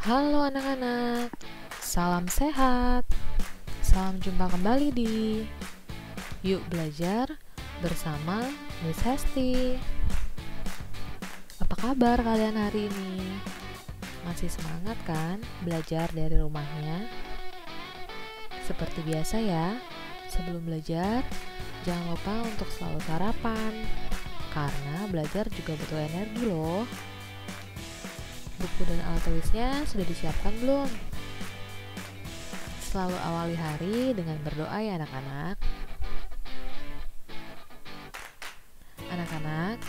Halo anak-anak, salam sehat. Salam jumpa kembali di Yuk Belajar bersama Miss Hesti. Apa kabar kalian hari ini? Masih semangat kan belajar dari rumahnya? Seperti biasa ya, sebelum belajar jangan lupa untuk selalu sarapan, karena belajar juga butuh energi loh. Buku dan alat tulisnya sudah disiapkan belum? Selalu awali hari dengan berdoa ya anak-anak. Anak-anak,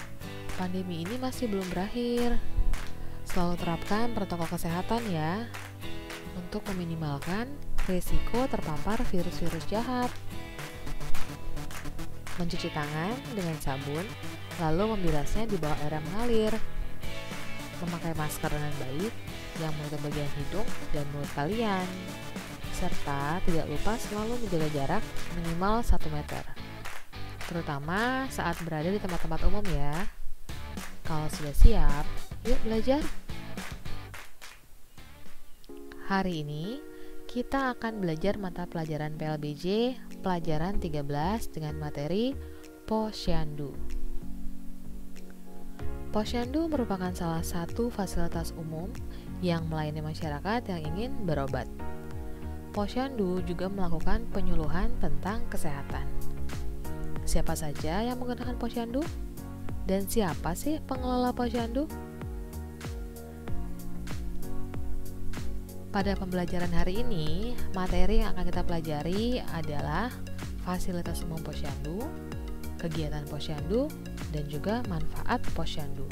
pandemi ini masih belum berakhir. Selalu terapkan protokol kesehatan ya, untuk meminimalkan risiko terpapar virus-virus jahat. Mencuci tangan dengan sabun, lalu membilasnya di bawah air yang mengalir. Memakai masker dengan baik yang menutup bagian hidung dan mulut kalian, serta tidak lupa selalu menjaga jarak minimal 1 meter, terutama saat berada di tempat-tempat umum ya. Kalau sudah siap, yuk belajar. Hari ini kita akan belajar mata pelajaran PLBJ pelajaran 13 dengan materi Posyandu. Posyandu merupakan salah satu fasilitas umum yang melayani masyarakat yang ingin berobat. Posyandu juga melakukan penyuluhan tentang kesehatan. Siapa saja yang menggunakan posyandu? Dan siapa sih pengelola posyandu? Pada pembelajaran hari ini, materi yang akan kita pelajari adalah fasilitas umum posyandu, kegiatan posyandu, dan juga manfaat posyandu.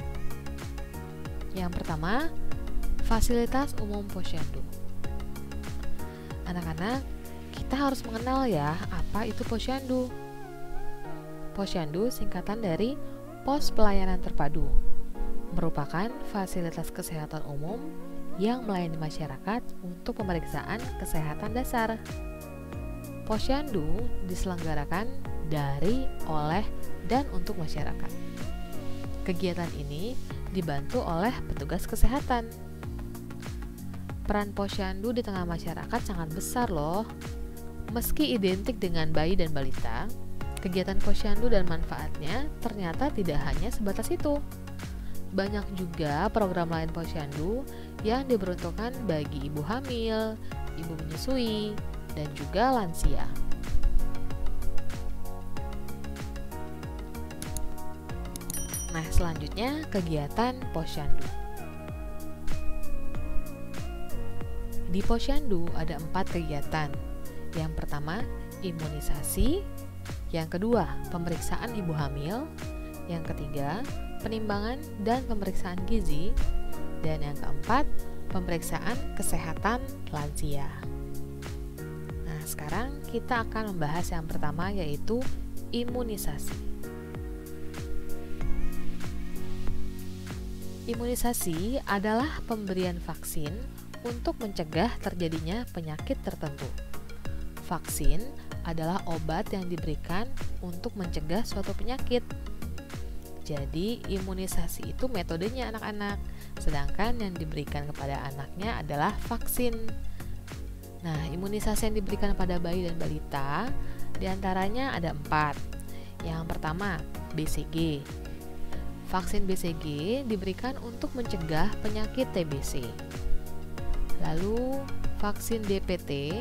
Yang pertama, fasilitas umum posyandu. Anak-anak, kita harus mengenal ya apa itu posyandu. Posyandu singkatan dari Pos Pelayanan Terpadu, merupakan fasilitas kesehatan umum yang melayani masyarakat untuk pemeriksaan kesehatan dasar. Posyandu diselenggarakan dari, oleh, dan untuk masyarakat. Kegiatan ini dibantu oleh petugas kesehatan. Peran posyandu di tengah masyarakat sangat besar loh. Meski identik dengan bayi dan balita, kegiatan posyandu dan manfaatnya ternyata tidak hanya sebatas itu. Banyak juga program lain posyandu yang diperuntukkan bagi ibu hamil, ibu menyusui, dan juga lansia. Nah, selanjutnya kegiatan posyandu. Di posyandu ada 4 kegiatan. Yang pertama, imunisasi. Yang kedua, pemeriksaan ibu hamil. Yang ketiga, penimbangan dan pemeriksaan gizi. Dan yang keempat, pemeriksaan kesehatan lansia. Nah, sekarang kita akan membahas yang pertama, yaitu imunisasi. Imunisasi adalah pemberian vaksin untuk mencegah terjadinya penyakit tertentu. Vaksin adalah obat yang diberikan untuk mencegah suatu penyakit. Jadi, imunisasi itu metodenya anak-anak, sedangkan yang diberikan kepada anaknya adalah vaksin. Nah, imunisasi yang diberikan pada bayi dan balita diantaranya ada 4. Yang pertama, BCG. Vaksin BCG diberikan untuk mencegah penyakit TBC. Lalu, vaksin DPT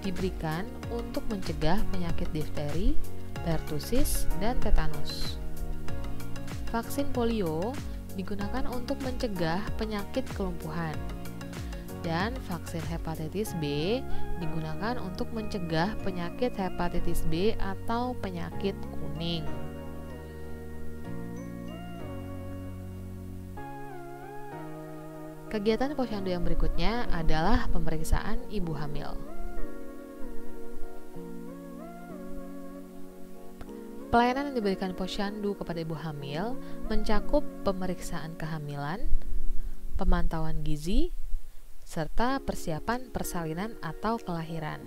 diberikan untuk mencegah penyakit difteri, pertusis, dan tetanus. Vaksin polio digunakan untuk mencegah penyakit kelumpuhan. Dan vaksin hepatitis B digunakan untuk mencegah penyakit hepatitis B atau penyakit kuning. Kegiatan posyandu yang berikutnya adalah pemeriksaan ibu hamil. Pelayanan yang diberikan posyandu kepada ibu hamil mencakup pemeriksaan kehamilan, pemantauan gizi, serta persiapan persalinan atau kelahiran.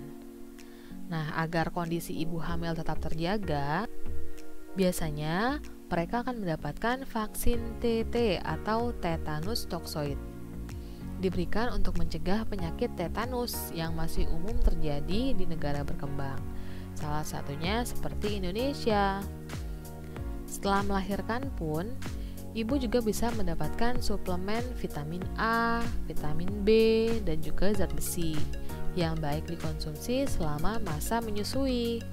Nah, agar kondisi ibu hamil tetap terjaga, biasanya mereka akan mendapatkan vaksin TT atau tetanus toksoid. diberikan untuk mencegah penyakit tetanus yang masih umum terjadi di negara berkembang. Salah satunya seperti Indonesia. Setelah melahirkan pun, ibu juga bisa mendapatkan suplemen vitamin A, vitamin B, dan juga zat besi yang baik dikonsumsi selama masa menyusui.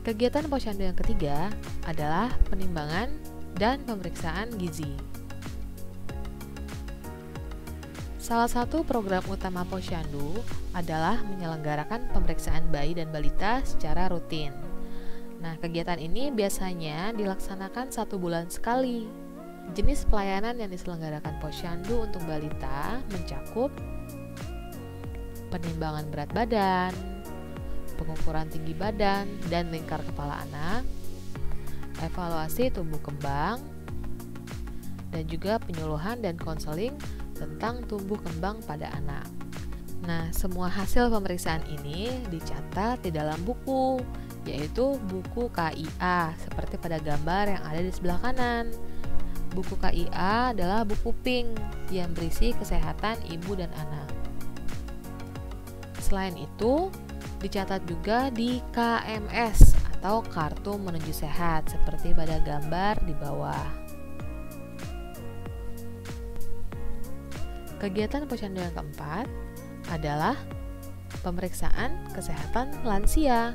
Kegiatan posyandu yang ketiga adalah penimbangan dan pemeriksaan gizi. Salah satu program utama posyandu adalah menyelenggarakan pemeriksaan bayi dan balita secara rutin. Nah, kegiatan ini biasanya dilaksanakan 1 bulan sekali. Jenis pelayanan yang diselenggarakan posyandu untuk balita mencakup penimbangan berat badan, pengukuran tinggi badan dan lingkar kepala anak, evaluasi tumbuh kembang, dan juga penyuluhan dan konseling tentang tumbuh kembang pada anak. Nah, semua hasil pemeriksaan ini dicatat di dalam buku, yaitu buku KIA, seperti pada gambar yang ada di sebelah kanan. Buku KIA adalah buku pink yang berisi kesehatan ibu dan anak. Selain itu, dicatat juga di KMS atau Kartu Menuju Sehat seperti pada gambar di bawah. Kegiatan posyandu yang keempat adalah pemeriksaan kesehatan lansia.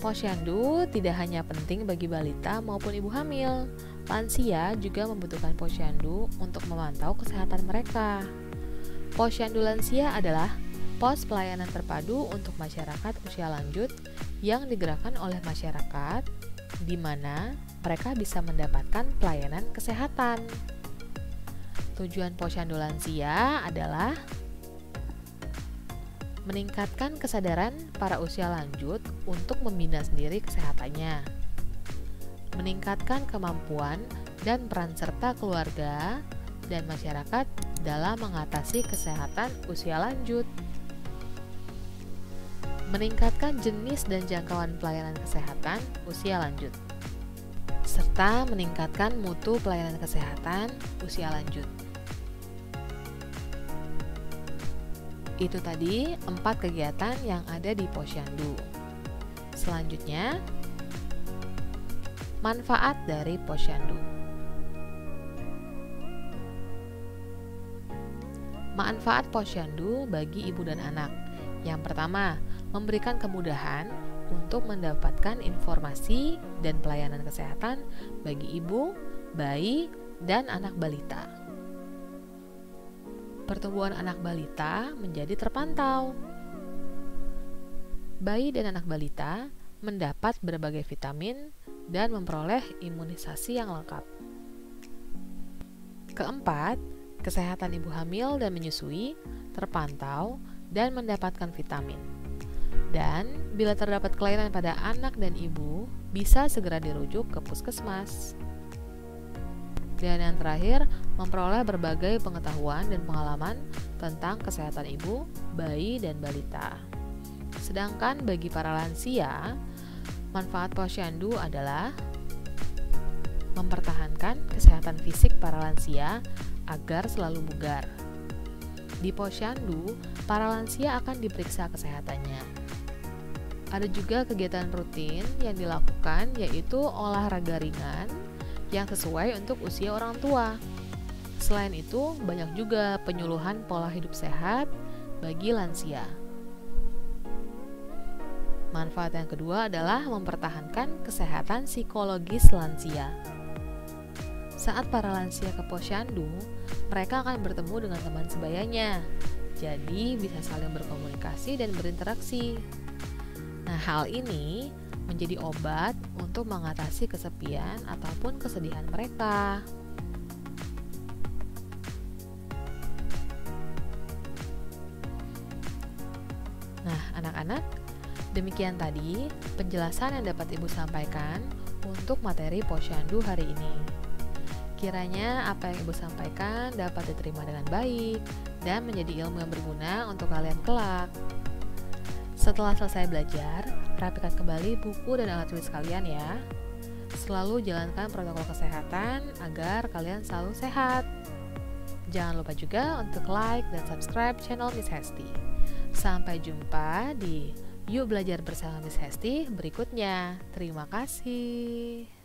Posyandu tidak hanya penting bagi balita maupun ibu hamil. Lansia juga membutuhkan posyandu untuk memantau kesehatan mereka. Posyandu lansia adalah pos pelayanan terpadu untuk masyarakat usia lanjut yang digerakkan oleh masyarakat, di mana mereka bisa mendapatkan pelayanan kesehatan. Tujuan posyandu lansia adalah meningkatkan kesadaran para usia lanjut untuk membina sendiri kesehatannya, meningkatkan kemampuan dan peran serta keluarga dan masyarakat dalam mengatasi kesehatan usia lanjut, meningkatkan jenis dan jangkauan pelayanan kesehatan usia lanjut, serta meningkatkan mutu pelayanan kesehatan usia lanjut. Itu tadi 4 kegiatan yang ada di posyandu. Selanjutnya, manfaat dari posyandu. Manfaat posyandu bagi ibu dan anak. Yang pertama, memberikan kemudahan untuk mendapatkan informasi dan pelayanan kesehatan bagi ibu, bayi, dan anak balita. Pertumbuhan anak balita menjadi terpantau. Bayi dan anak balita mendapat berbagai vitamin dan memperoleh imunisasi yang lengkap. Keempat, kesehatan ibu hamil dan menyusui terpantau dan mendapatkan vitamin. Dan bila terdapat kelainan pada anak dan ibu, bisa segera dirujuk ke puskesmas. Dan yang terakhir, memperoleh berbagai pengetahuan dan pengalaman tentang kesehatan ibu, bayi, dan balita. Sedangkan bagi para lansia, manfaat posyandu adalah mempertahankan kesehatan fisik para lansia agar selalu bugar. Di posyandu, para lansia akan diperiksa kesehatannya. Ada juga kegiatan rutin yang dilakukan, yaitu olahraga ringan yang sesuai untuk usia orang tua. Selain itu, banyak juga penyuluhan pola hidup sehat bagi lansia. Manfaat yang kedua adalah mempertahankan kesehatan psikologis lansia. Saat para lansia ke posyandu, mereka akan bertemu dengan teman sebayanya, jadi bisa saling berkomunikasi dan berinteraksi. Nah, hal ini menjadi obat untuk mengatasi kesepian ataupun kesedihan mereka. Nah, anak-anak, demikian tadi penjelasan yang dapat Ibu sampaikan untuk materi posyandu hari ini. Kiranya apa yang Ibu sampaikan dapat diterima dengan baik dan menjadi ilmu yang berguna untuk kalian kelak. Setelah selesai belajar, perhatikan kembali buku dan alat tulis kalian ya. Selalu jalankan protokol kesehatan agar kalian selalu sehat. Jangan lupa juga untuk like dan subscribe channel Miss Hesti. Sampai jumpa di Yuk Belajar Bersama Miss Hesti berikutnya. Terima kasih.